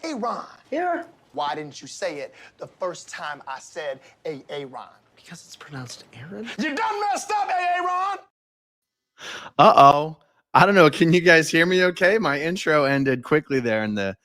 Aaron. Yeah. Why didn't you say it the first time I said Aaron? Because it's pronounced Aaron. You done messed up, Aaron. Uh-oh. I don't know. Can you guys hear me okay? My intro ended quickly there, and the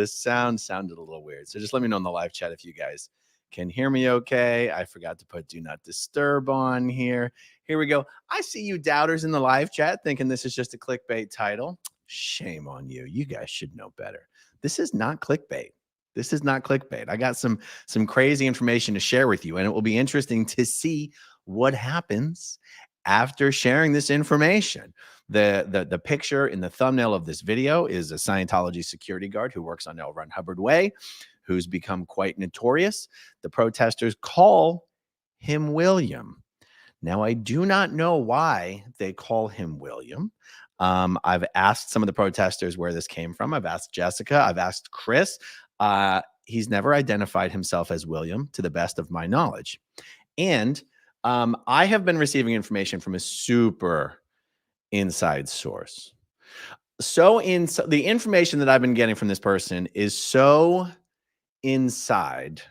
sound sounded a little weird. So just let me know in the live chat if you guys can hear me okay. I forgot to put do not disturb on here. Here we go. I see you doubters in the live chat thinking this is just a clickbait title. Shame on you. You guys should know better. This is not clickbait. This is not clickbait. I got some crazy information to share with you, and it will be interesting to see what happens after sharing this information. The picture in the thumbnail of this video is a Scientology security guard who works on L. Ron Hubbard Way, who's become quite notorious. The protesters call him William. Now, I do not know why they call him William. I've asked some of the protesters where this came from. I've asked Jessica. I've asked Chris. He's never identified himself as William, to the best of my knowledge. And I have been receiving information from a super inside source. The information that I've been getting from this person is so inside.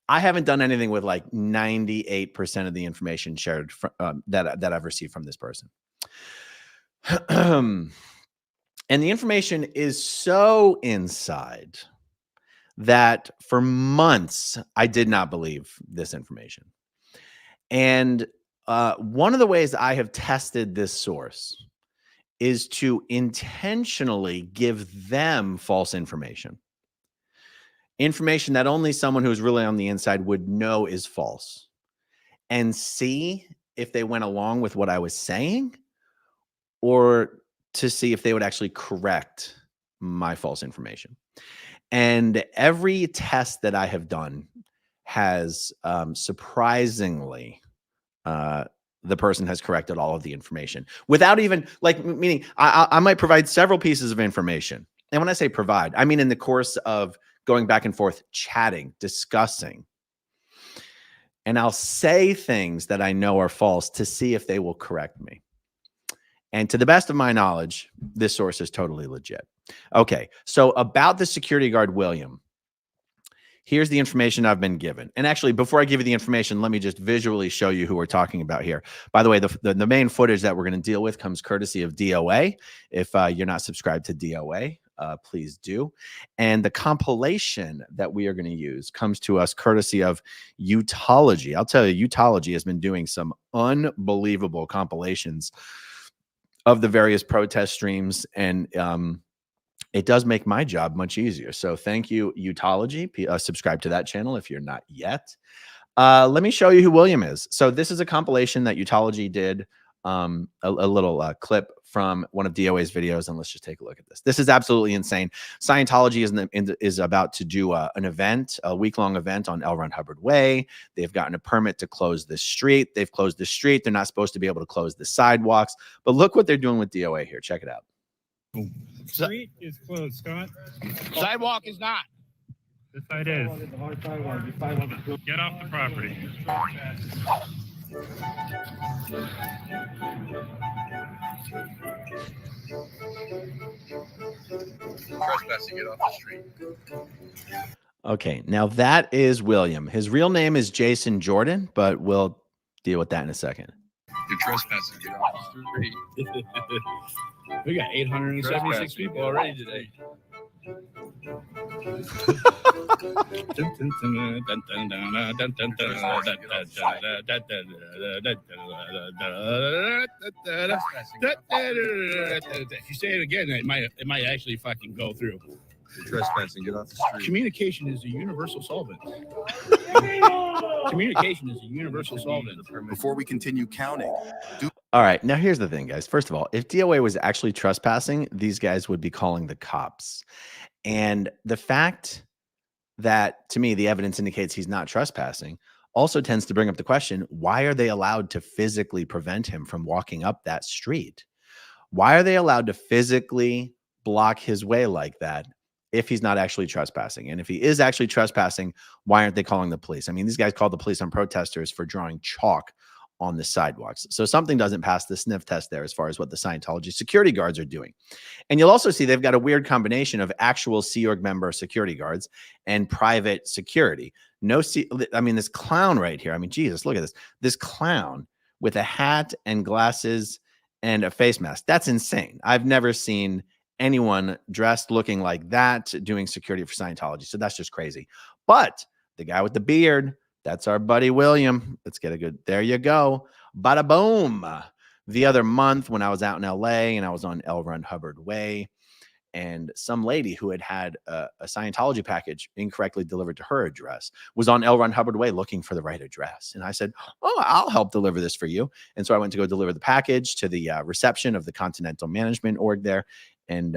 I haven't done anything with like 98% of the information shared that I've received from this person. And the information is so inside that for months, I did not believe this information. And one of the ways I have tested this source is to intentionally give them false information. Information that only someone who's really on the inside would know is false, and see if they went along with what I was saying, or to see if they would actually correct my false information. And every test that I have done has surprisingly, the person has corrected all of the information without even meaning I might provide several pieces of information. And when I say provide, I mean in the course of going back and forth, chatting, discussing. And I'll say things that I know are false to see if they will correct me. And to the best of my knowledge, this source is totally legit. Okay, so about the security guard, William, here's the information I've been given. And actually, before I give you the information, let me just visually show you who we're talking about here. By the way, the main footage that we're going to deal with comes courtesy of DOA. If you're not subscribed to DOA, please do. And the compilation that we are going to use comes to us courtesy of Utology. I'll tell you, Utology has been doing some unbelievable compilations of the various protest streams, and it does make my job much easier. So thank you, Utology. Subscribe to that channel if you're not yet. Let me show you who William is. So this is a compilation that Utology did, a little clip from one of DOA's videos, and let's just take a look at this. This is absolutely insane. Scientology is about to do an event, a week-long event on L. Ron Hubbard Way. They've gotten a permit to close the street. They've closed the street. They're not supposed to be able to close the sidewalks. But look what they're doing with DOA here. Check it out. Street is closed, Scott. Sidewalk is not. The side is. Get off the property. Trespassing, get off the street. Okay, now that is William. His real name is Jason Jordan, but we'll deal with that in a second. You're trespassing, get off the street. We got 876 people already today. If you say it again, it might actually fucking go through. You're trespassing, get off the street. Communication is a universal solvent. Communication is a universal solvent. Before we continue counting, All right, now here's the thing, guys. First of all, if DOA was actually trespassing, these guys would be calling the cops. And the fact that, to me, the evidence indicates he's not trespassing also tends to bring up the question, why are they allowed to physically prevent him from walking up that street? Why are they allowed to physically block his way like that if he's not actually trespassing? And if he is actually trespassing, why aren't they calling the police? I mean, these guys called the police on protesters for drawing chalk on the sidewalks. So something doesn't pass the sniff test there as far as what the Scientology security guards are doing. And you'll also see they've got a weird combination of actual Sea Org member security guards and private security. I mean, this clown right here. I mean, Jesus, look at this. This clown with a hat and glasses and a face mask. That's insane. I've never seen anyone dressed looking like that doing security for Scientology. So that's just crazy. But the guy with the beard, that's our buddy William. Let's get a good, there you go. Bada boom. The other month when I was out in LA and I was on L. Ron Hubbard Way, and some lady who had a Scientology package incorrectly delivered to her address was on L. Ron Hubbard Way looking for the right address. And I said, oh, I'll help deliver this for you. And so I went to go deliver the package to the reception of the Continental Management Org there. And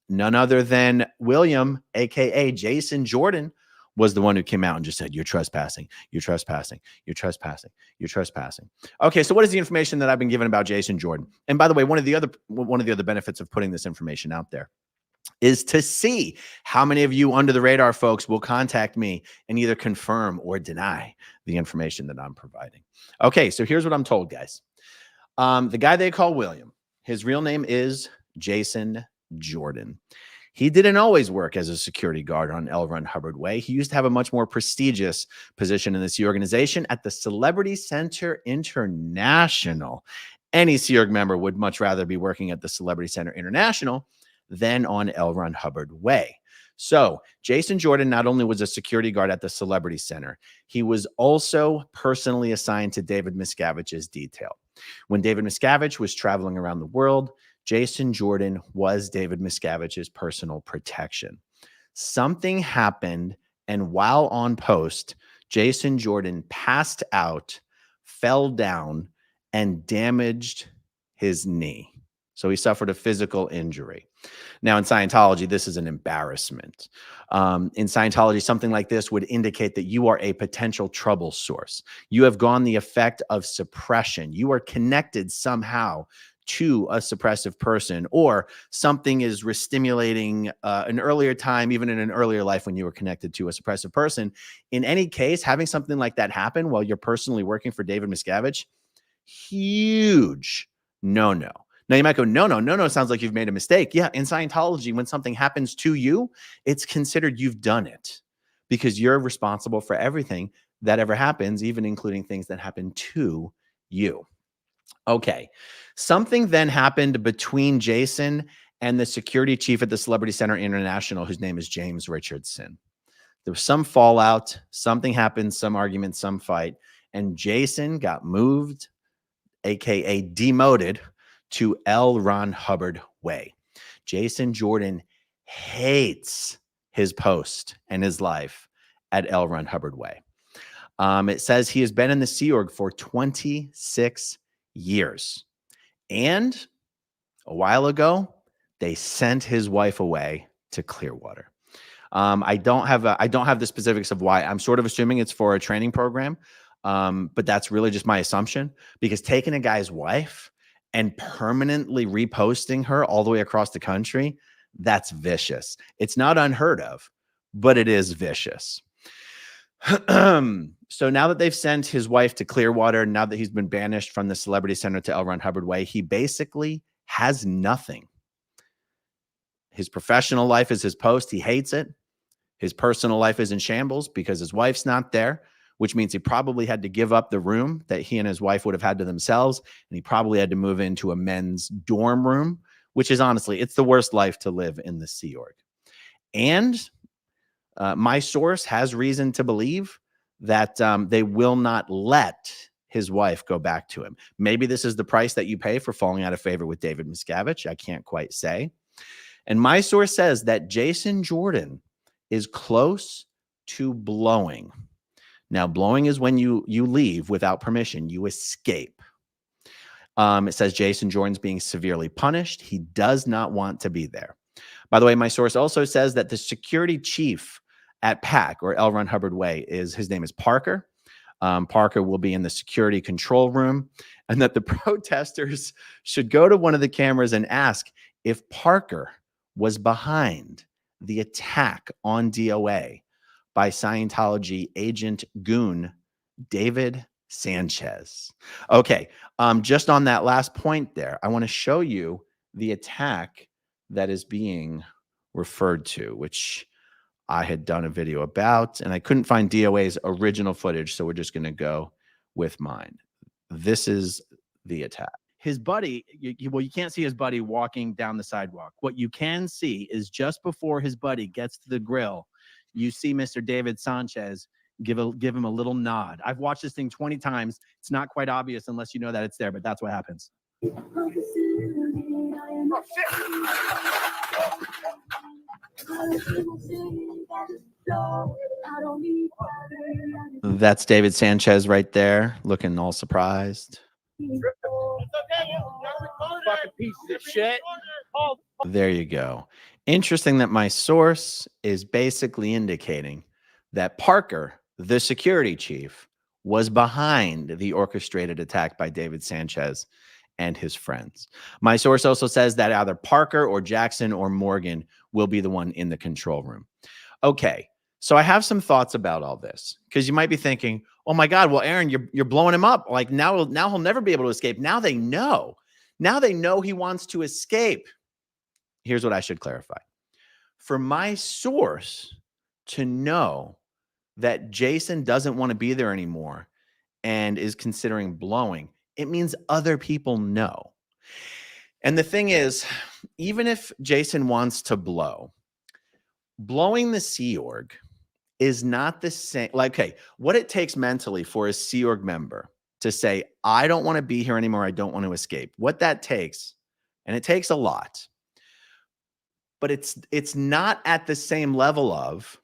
none other than William, a.k.a. Jason Jordan, was the one who came out and just said, you're trespassing, you're trespassing, you're trespassing, you're trespassing. Okay, so what is the information that I've been given about Jason Jordan? And by the way, one of the other benefits of putting this information out there is to see how many of you under the radar folks will contact me and either confirm or deny the information that I'm providing. Okay, so here's what I'm told, guys. The guy they call William, his real name is Jason Jordan. He didn't always work as a security guard on L. Ron Hubbard Way. He used to have a much more prestigious position in the Sea organization at the Celebrity Center International. Any Sea Org member would much rather be working at the Celebrity Center International than on L. Ron Hubbard Way. So Jason Jordan not only was a security guard at the Celebrity Center, he was also personally assigned to David Miscavige's detail. When David Miscavige was traveling around the world, Jason Jordan was David Miscavige's personal protection. Something happened, and while on post, Jason Jordan passed out, fell down, and damaged his knee. So he suffered a physical injury. Now, in Scientology, this is an embarrassment. In Scientology, something like this would indicate that you are a potential trouble source. You have gone the effect of suppression. You are connected somehow to a suppressive person, or something is restimulating an earlier time, even in an earlier life when you were connected to a suppressive person. In any case, having something like that happen while you're personally working for David Miscavige, huge no-no. Now you might go, no, sounds like you've made a mistake. Yeah, in Scientology, when something happens to you, it's considered you've done it because you're responsible for everything that ever happens, even including things that happen to you. Okay, something then happened between Jason and the security chief at the Celebrity Center International, whose name is James Richardson. There was some fallout, something happened, some argument, some fight, and Jason got moved, aka demoted, to L. Ron Hubbard Way. Jason Jordan hates his post and his life at L. Ron Hubbard Way. It says he has been in the Sea Org for 26 years. And a while ago, they sent his wife away to Clearwater. I don't have the specifics of why. I'm sort of assuming it's for a training program, but that's really just my assumption, because taking a guy's wife and permanently reposting her all the way across the country, that's vicious. It's not unheard of, but it is vicious. So now that they've sent his wife to Clearwater, now that he's been banished from the Celebrity Center to L. Ron Hubbard Way, he basically has nothing. His professional life is his post. He hates it. His personal life is in shambles because his wife's not there, which means he probably had to give up the room that he and his wife would have had to themselves. And he probably had to move into a men's dorm room, which is honestly, it's the worst life to live in the Sea Org. And my source has reason to believe that they will not let his wife go back to him. Maybe this is the price that you pay for falling out of favor with David Miscavige. I can't quite say. And my source says that Jason Jordan is close to blowing. Now, blowing is when you leave without permission, you escape. It says Jason Jordan's being severely punished. He does not want to be there. By the way, my source also says that the security chief at PAC, or L. Ron Hubbard Way, his name is Parker. Parker will be in the security control room, and that the protesters should go to one of the cameras and ask if Parker was behind the attack on DOA by Scientology agent goon David Sanchez. Okay, just on that last point there, I want to show you the attack that is being referred to, which I had done a video about, and I couldn't find DOA's original footage, so we're just going to go with mine. This is the attack. His buddy, well, you can't see his buddy walking down the sidewalk. What you can see is just before his buddy gets to the grill, you see Mr. David Sanchez give him a little nod. I've watched this thing 20 times. It's not quite obvious unless you know that it's there, but that's what happens. That's David Sanchez right there, looking all surprised. Fucking piece of shit. There you go. Interesting that my source is basically indicating that Parker, the security chief, was behind the orchestrated attack by David Sanchez and his friends. My source also says that either Parker or Jackson or Morgan will be the one in the control room. Okay, so I have some thoughts about all this, because you might be thinking, oh my God, well, Aaron, you're blowing him up. Like now he'll never be able to escape. Now they know. Now they know he wants to escape. Here's what I should clarify. For my source to know that Jason doesn't want to be there anymore and is considering blowing, it means other people know. And the thing is, even if Jason wants to blowing the Sea Org is not the same. Like, okay, what it takes mentally for a Sea Org member to say, I don't want to be here anymore, I don't want to escape. What that takes, and it takes a lot, but it's not at the same level of,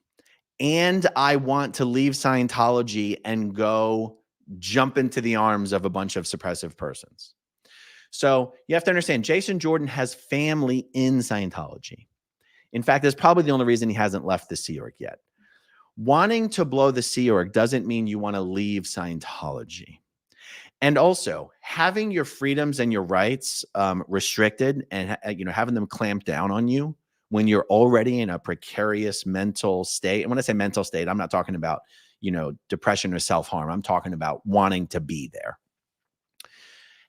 and I want to leave Scientology and go jump into the arms of a bunch of suppressive persons. So you have to understand, Jason Jordan has family in Scientology. In fact, that's probably the only reason he hasn't left the Sea Org yet. Wanting to blow the Sea Org doesn't mean you want to leave Scientology. And also, having your freedoms and your rights restricted and having them clamped down on you when you're already in a precarious mental state. And when I say mental state, I'm not talking about, depression or self-harm. I'm talking about wanting to be there.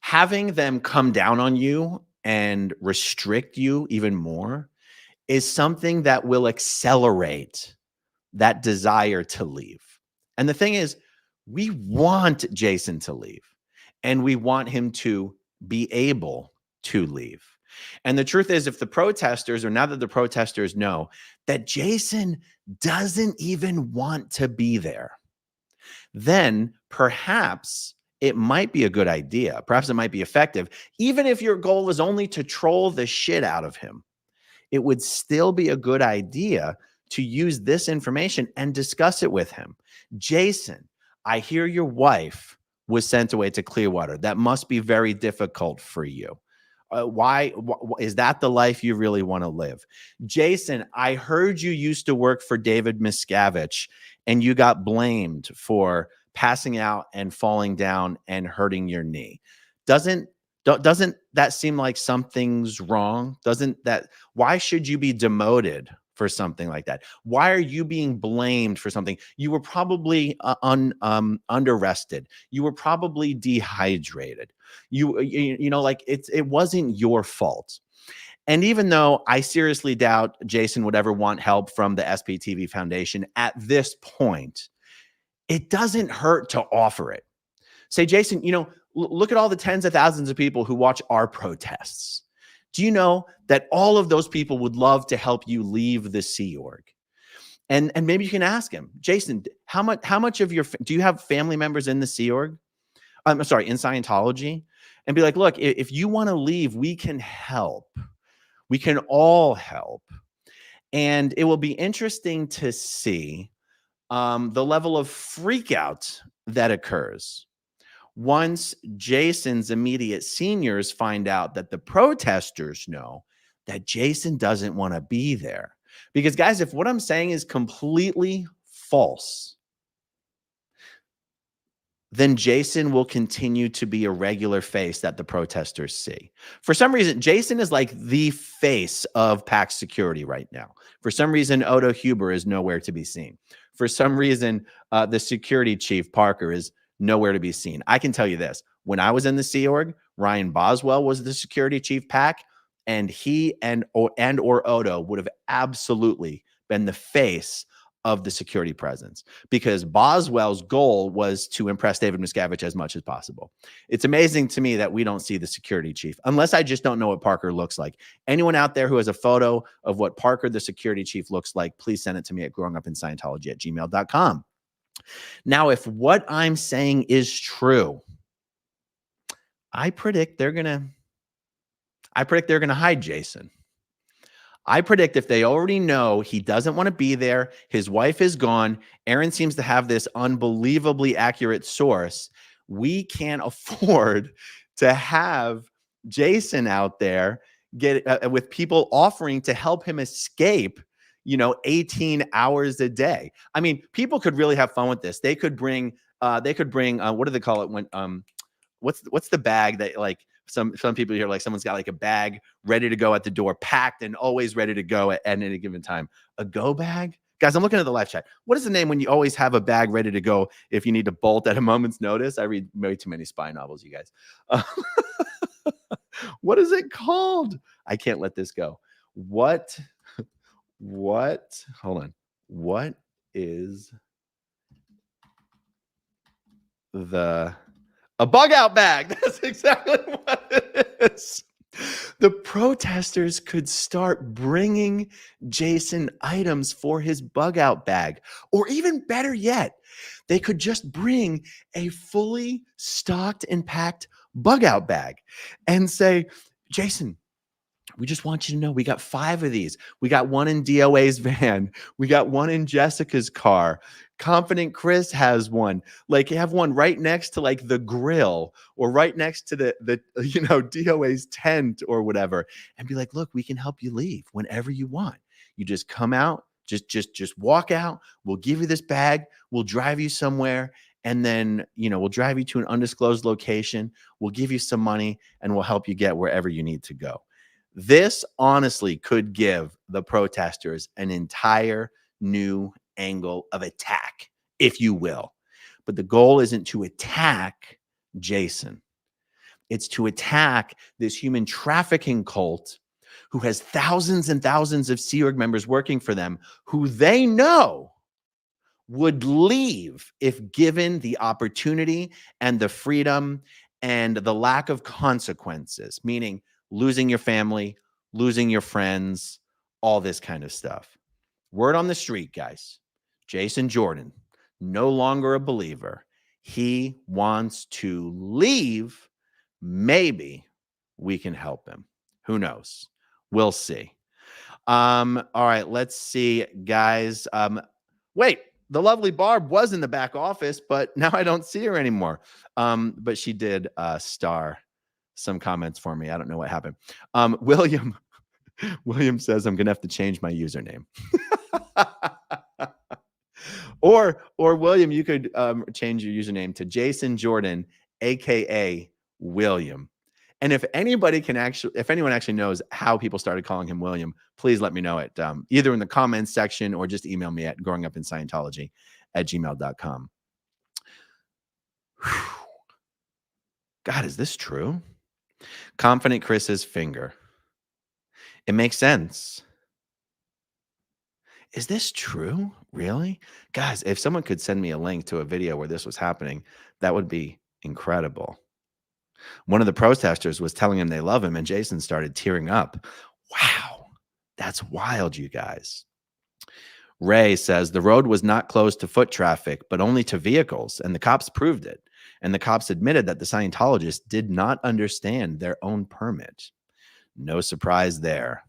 Having them come down on you and restrict you even more is something that will accelerate that desire to leave. And the thing is, we want Jason to leave, and we want him to be able to leave. And the truth is, if the protesters, or now that the protesters know that Jason doesn't even want to be there, then perhaps it might be a good idea. Perhaps it might be effective. Even if your goal is only to troll the shit out of him, it would still be a good idea to use this information and discuss it with him. Jason, I hear your wife was sent away to Clearwater. That must be very difficult for you. Why is that the life you really want to live? Jason, I heard you used to work for David Miscavige and you got blamed for passing out and falling down and hurting your knee. Doesn't that seem like something's wrong? Why should you be demoted for something like that? Why are you being blamed for something? You were probably under-rested. You were probably dehydrated. It wasn't your fault. And even though I seriously doubt Jason would ever want help from the SPTV Foundation at this point, it doesn't hurt to offer it. Say, Jason, look at all the tens of thousands of people who watch our protests. Do you know that all of those people would love to help you leave the Sea Org? And maybe you can ask him, Jason, how much of do you have family members in the Sea Org? I'm sorry, in Scientology? And be like, look, if you want to leave, we can help. We can all help. And it will be interesting to see the level of freakout that occurs once Jason's immediate seniors find out that the protesters know that Jason doesn't want to be there. Because, guys, if what I'm saying is completely false, then Jason will continue to be a regular face that the protesters see. For some reason, Jason is like the face of PAC security right now. For some reason, Odo Huber is nowhere to be seen. For some reason, the security chief, Parker, is nowhere to be seen. I can tell you this. When I was in the Sea Org, Ryan Boswell was the security chief pack, and he and or Odo would have absolutely been the face of the security presence, because Boswell's goal was to impress David Miscavige as much as possible. It's amazing to me that we don't see the security chief, unless I just don't know what Parker looks like. Anyone out there who has a photo of what Parker, the security chief, looks like, please send it to me at growingupinscientology@gmail.com. Now, if what I'm saying is true, I predict they're gonna hide Jason. I predict if they already know he doesn't want to be there, his wife is gone, Aaron seems to have this unbelievably accurate source, we can't afford to have Jason out there with people offering to help him escape, 18 hours a day. I mean, people could really have fun with this. They could bring what do they call it when what's the bag that, like, some people here, like, someone's got like a bag ready to go at the door, packed and always ready to go at any given time. A go bag? Guys, I'm looking at the live chat. What is the name when you always have a bag ready to go if you need to bolt at a moment's notice? I read way too many spy novels, you guys. What is it called? I can't let this go. What? Hold on. What is a bug out bag? That's exactly what it is. The protesters could start bringing Jason items for his bug out bag. Or even better yet, they could just bring a fully stocked and packed bug out bag and say, Jason, we just want you to know we got 5 of these. We got one in DOA's van. We got one in Jessica's car. Confident Chris has one. Like, you have one right next to like the grill, or right next to the DOA's tent or whatever, and be like, look, we can help you leave whenever you want. You just come out, just walk out. We'll give you this bag. We'll drive you somewhere. And then, we'll drive you to an undisclosed location. We'll give you some money and we'll help you get wherever you need to go. This honestly could give the protesters an entire new angle of attack, if you will. But the goal isn't to attack Jason. It's to attack this human trafficking cult who has thousands and thousands of Sea Org members working for them, who they know would leave if given the opportunity and the freedom and the lack of consequences, meaning losing your family, losing your friends, all this kind of stuff. Word on the street, guys. Jason Jordan, no longer a believer. He wants to leave. Maybe we can help him. Who knows? We'll see. All right, let's see, guys. Wait, the lovely Barb was in the back office, but now I don't see her anymore. But she did star some comments for me. I don't know what happened. William says I'm gonna have to change my username. or William, you could change your username to Jason Jordan, aka William. And if anyone actually knows how people started calling him William, please let me know it either in the comments section or just email me at growingupinscientology@gmail.com. God, is this true? Confident Chris's finger. It makes sense. Is this true? Really? Guys, if someone could send me a link to a video where this was happening, that would be incredible. One of the protesters was telling him they love him, and Jason started tearing up. Wow. That's wild, you guys. Ray says the road was not closed to foot traffic, but only to vehicles, and the cops proved it. And the cops admitted that the Scientologists did not understand their own permit. No surprise there.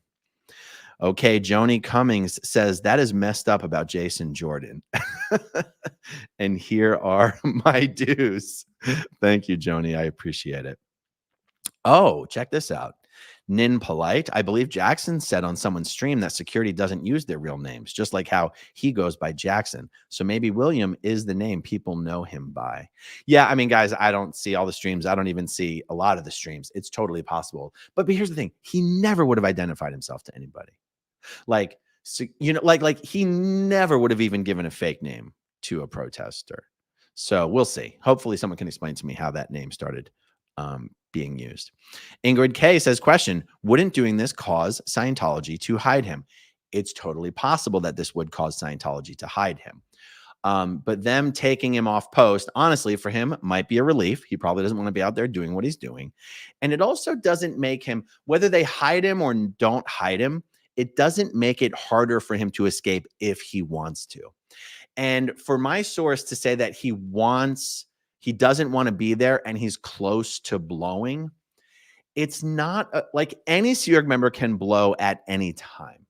Okay, Joni Cummings says that is messed up about Jason Jordan. And here are my dues. Thank you, Joni. I appreciate it. Oh, check this out. Nin Polite. I believe Jackson said on someone's stream that security doesn't use their real names, just like how he goes by Jackson. So maybe William is the name people know him by. Yeah, I mean, guys, I don't see all the streams. I don't even see a lot of the streams. It's totally possible. But here's the thing. He never would have identified himself to anybody. Like, so, like he never would have even given a fake name to a protester. So we'll see. Hopefully someone can explain to me how that name started being used. Ingrid K says, question, wouldn't doing this cause Scientology to hide him? It's totally possible that this would cause Scientology to hide him. But them taking him off post, honestly, for him might be a relief. He probably doesn't want to be out there doing what he's doing. And it also doesn't make him, whether they hide him or don't hide him, it doesn't make it harder for him to escape if he wants to. And for my source to say that he doesn't want to be there and he's close to blowing, it's not like any Sea Org member can blow at any time.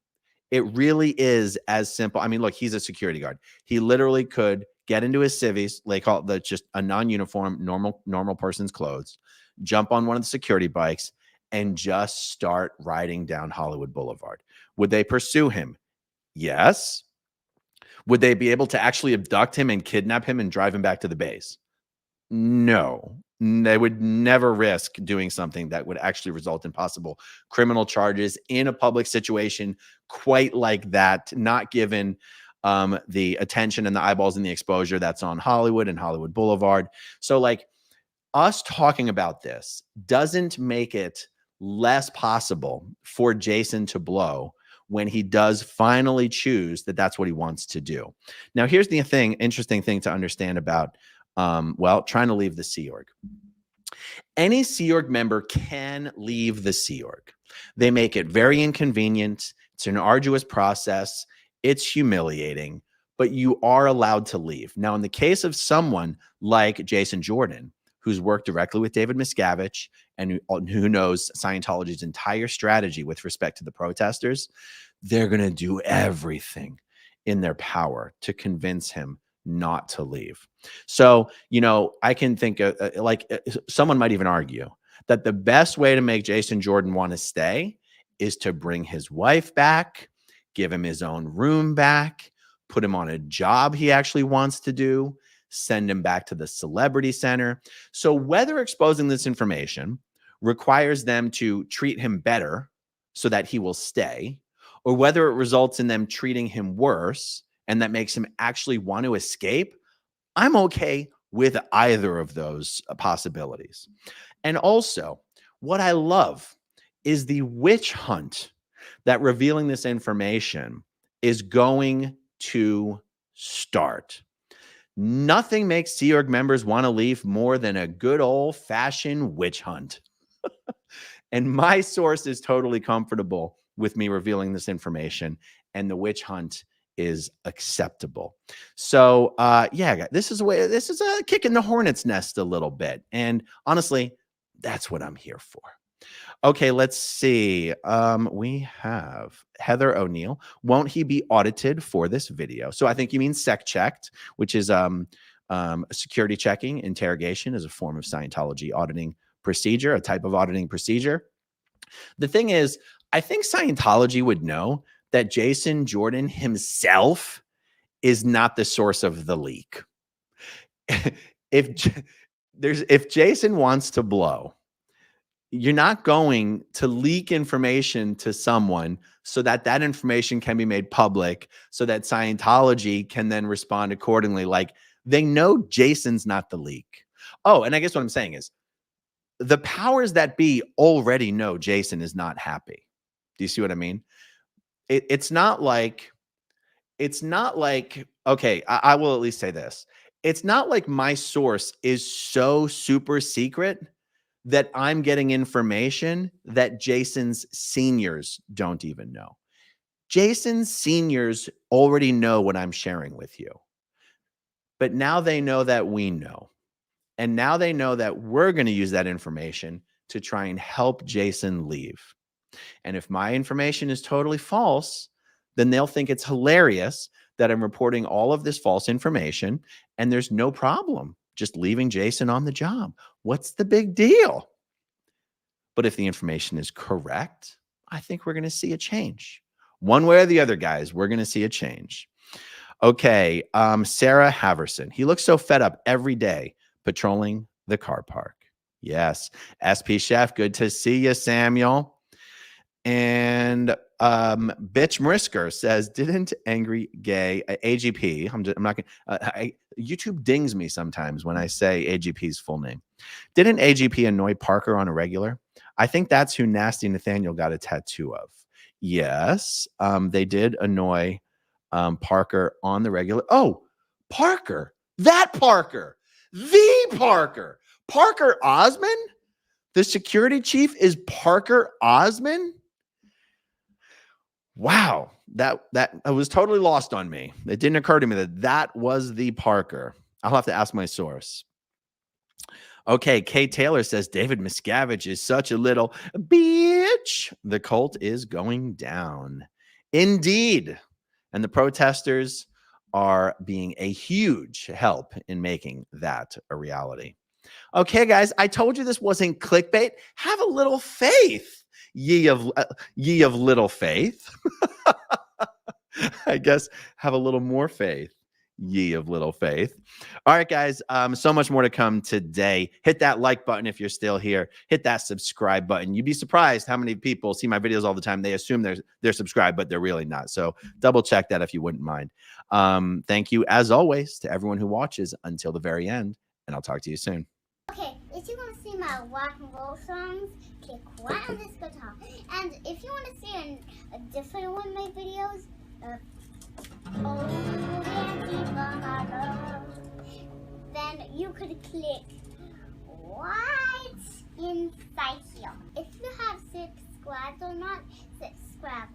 It really is as simple. I mean, look, he's a security guard. He literally could get into his civvies, they call it just a non-uniform, normal person's clothes, jump on one of the security bikes, and just start riding down Hollywood Boulevard. Would they pursue him? Yes. Would they be able to actually abduct him and kidnap him and drive him back to the base? No. They would never risk doing something that would actually result in possible criminal charges in a public situation quite like that, not given the attention and the eyeballs and the exposure that's on Hollywood and Hollywood Boulevard. So like us talking about this doesn't make it less possible for Jason to blow when he does finally choose that that's what he wants to do. Now, here's the interesting thing to understand about, trying to leave the Sea Org. Any Sea Org member can leave the Sea Org. They make it very inconvenient. It's an arduous process. It's humiliating, but you are allowed to leave. Now, in the case of someone like Jason Jordan, who's worked directly with David Miscavige and who knows Scientology's entire strategy with respect to the protesters, they're going to do everything in their power to convince him not to leave. So, I can think someone might even argue that the best way to make Jason Jordan want to stay is to bring his wife back, give him his own room back, put him on a job he actually wants to do, send him back to the celebrity center. So whether exposing this information requires them to treat him better so that he will stay, or whether it results in them treating him worse and that makes him actually want to escape, I'm okay with either of those possibilities. And also, what I love is the witch hunt that revealing this information is going to start. Nothing makes Sea Org members want to leave more than a good old-fashioned witch hunt. And my source is totally comfortable with me revealing this information, and the witch hunt is acceptable. So, this is a kick in the hornet's nest a little bit. And honestly, that's what I'm here for. Okay, let's see. We have Heather O'Neill. Won't he be audited for this video? So I think you mean sec checked, which is security checking. Interrogation is a form of Scientology auditing procedure, a type of auditing procedure. The thing is, I think Scientology would know that Jason Jordan himself is not the source of the leak. If Jason wants to blow, you're not going to leak information to someone so that that information can be made public so that Scientology can then respond accordingly. Like, they know Jason's not the leak. Oh, and I guess what I'm saying is the powers that be already know Jason is not happy. Do you see what I mean? It's not like, okay, I will at least say this. It's not like my source is so super secret that I'm getting information that Jason's seniors don't even know. Jason's seniors already know what I'm sharing with you. But now they know that we know. And now they know that we're going to use that information to try and help Jason leave. And if my information is totally false, then they'll think it's hilarious that I'm reporting all of this false information and there's no problem just leaving Jason on the job. What's the big deal? But if the information is correct, I think we're going to see a change. One way or the other, guys, we're going to see a change. Okay, Sarah Haverson. He looks so fed up every day patrolling the car park. Yes. SP Chef, good to see you, Samuel. And Bitch Marisker says, didn't angry gay AGP? I'm not gonna. YouTube dings me sometimes when I say AGP's full name. Didn't AGP annoy Parker on a regular? I think that's who Nasty Nathaniel got a tattoo of. Yes, they did annoy Parker on the regular. Oh, Parker, that Parker, the Parker, Parker Osmond. The security chief is Parker Osmond. Wow, that was totally lost on me. It didn't occur to me that was the Parker. I'll have to ask my source. Okay, Kay Taylor says David Miscavige is such a little bitch. The cult is going down. Indeed. And the protesters are being a huge help in making that a reality. Okay, guys, I told you this wasn't clickbait. Have a little faith, ye of little faith. I guess have a little more faith, ye of little faith. All right, guys, so much more to come today. Hit that like button if you're still here. Hit that subscribe button. You'd be surprised how many people see my videos all the time. They assume they're subscribed, but they're really not. So double check that if you wouldn't mind. Thank you, as always, to everyone who watches until the very end, and I'll talk to you soon. Okay, if you want to see my rock and roll songs, click right on this guitar. And if you want to see a different one of my videos, then you could click right inside here. If you have subscribed or not, subscribe